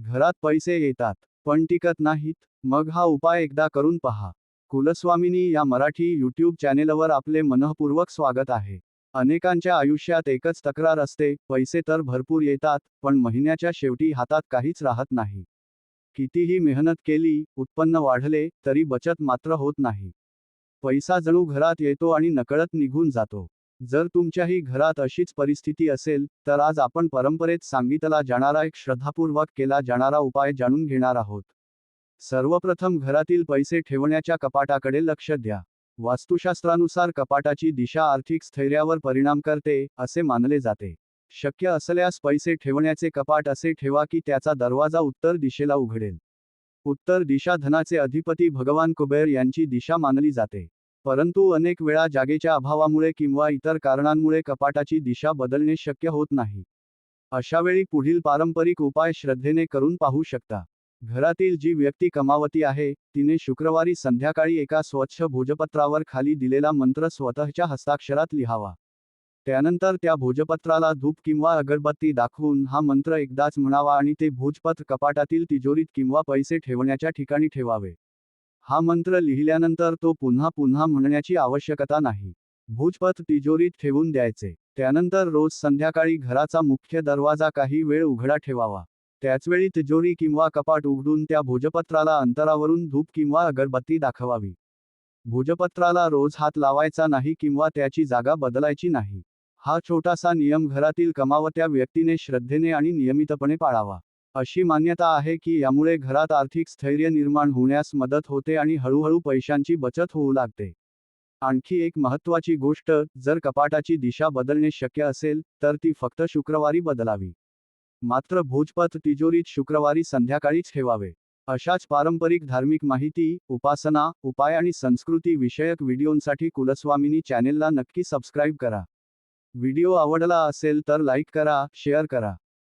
घरात पैसे येतात, पण टिकत नाहीत. मग हा उपाय एकदा करून पहा. कुलस्वामिनी या मराठी यूट्यूब चॅनेलवर आपले मनःपूर्वक स्वागत आहे. अनेकांच्या आयुष्यात एकच तक्रार असते, पैसे तर भरपूर येतात, पण महिन्याच्या शेवटी हातात काहीच राहत नाही. कितीही मेहनत केली, उत्पन्न वाढले, तरी बचत मात्र होत नाही. पैसा जणू घरात येतो आणि नकळत निघून जातो. जर तुमच्याही घरात अशीच परिस्थिती असेल, तर आज आपण परंपरेत सांगितला जाणारा एक श्रद्धापूर्वक केला जाणारा उपाय जाणून घेणार आहोत. सर्वप्रथम घरातील पैसे ठेवण्याच्या कपाटाकडे लक्ष द्या. वास्तुशास्त्रानुसार कपाटाची दिशा आर्थिक स्थैर्यावर परिणाम करते, असे मानले जाते. शक्य असल्यास पैसे ठेवण्याचे कपाट असे ठेवा की त्याचा दरवाजा उत्तर दिशेला उघडेल. उत्तर दिशा धनाचे अधिपती भगवान कुबेर यांची दिशा मानली जाते. परंतु अनेक वेळा जागेच्या अभावामुळे किंवा इतर कारणांमुळे कपाटाची दिशा बदलणे शक्य होत नाही. अशावेळी पुढील पारंपरिक उपाय श्रद्धेने करून पाहू शकता. घरातील जी व्यक्ती कमावती आहे, तिने शुक्रवारी संध्याकाळी एका स्वच्छ भोजपत्रावर खाली दिलेला मंत्र स्वतःच्या हस्ताक्षरात लिहावा. त्यानंतर त्या भोजपत्राला धूप किंवा अगरबत्ती दाखवून हा मंत्र एकदाच म्हणावा आणि ते भोजपत्र कपाटातील तिजोरीत किंवा पैसे ठेवण्याच्या ठिकाणी ठेवावे. हा मंत्र लिहिल्यानंतर तो पुन्हा पुन्हा म्हणण्याची आवश्यकता नाही. भोजपत्र तिजोरीत ठेवून द्यायचे. त्यानंतर रोज संध्याकाळी घराचा मुख्य दरवाजा काही वेळ उघडा ठेवावा. त्याचवेळी तिजोरी किंवा कपाट उघडून त्या भोजपत्राला अंतरावरून धूप किंवा अगरबत्ती दाखवावी. भोजपत्राला रोज हात लावायचा नाही किंवा त्याची जागा बदलायची नाही. हा छोटासा नियम घरातील कमावत्या व्यक्तीने श्रद्धेने आणि नियमितपणे पाळावा. अशी मान्यता आहे की यामुळे घरात आर्थिक स्थैर्य निर्माण होण्यास मदत होते आणि हळूहळू पैशांची बचत होऊ लागते. आणखी एक महत्त्वाची गोष्ट, जर कपाटाची दिशा बदलणे शक्य असेल, तर ती फक्त शुक्रवारी बदलावी. मात्र भोजपत्र तिजोरीत शुक्रवारी संध्याकाळीच ठेवावे. अशाच पारंपरिक धार्मिक माहिती, उपासना, उपाय आणि संस्कृती विषयक व्हिडिओंसाठी कुलस्वामिनी चॅनेलला नक्की सबस्क्राईब करा. व्हिडिओ आवडला असेल तर लाईक करा, शेअर करा.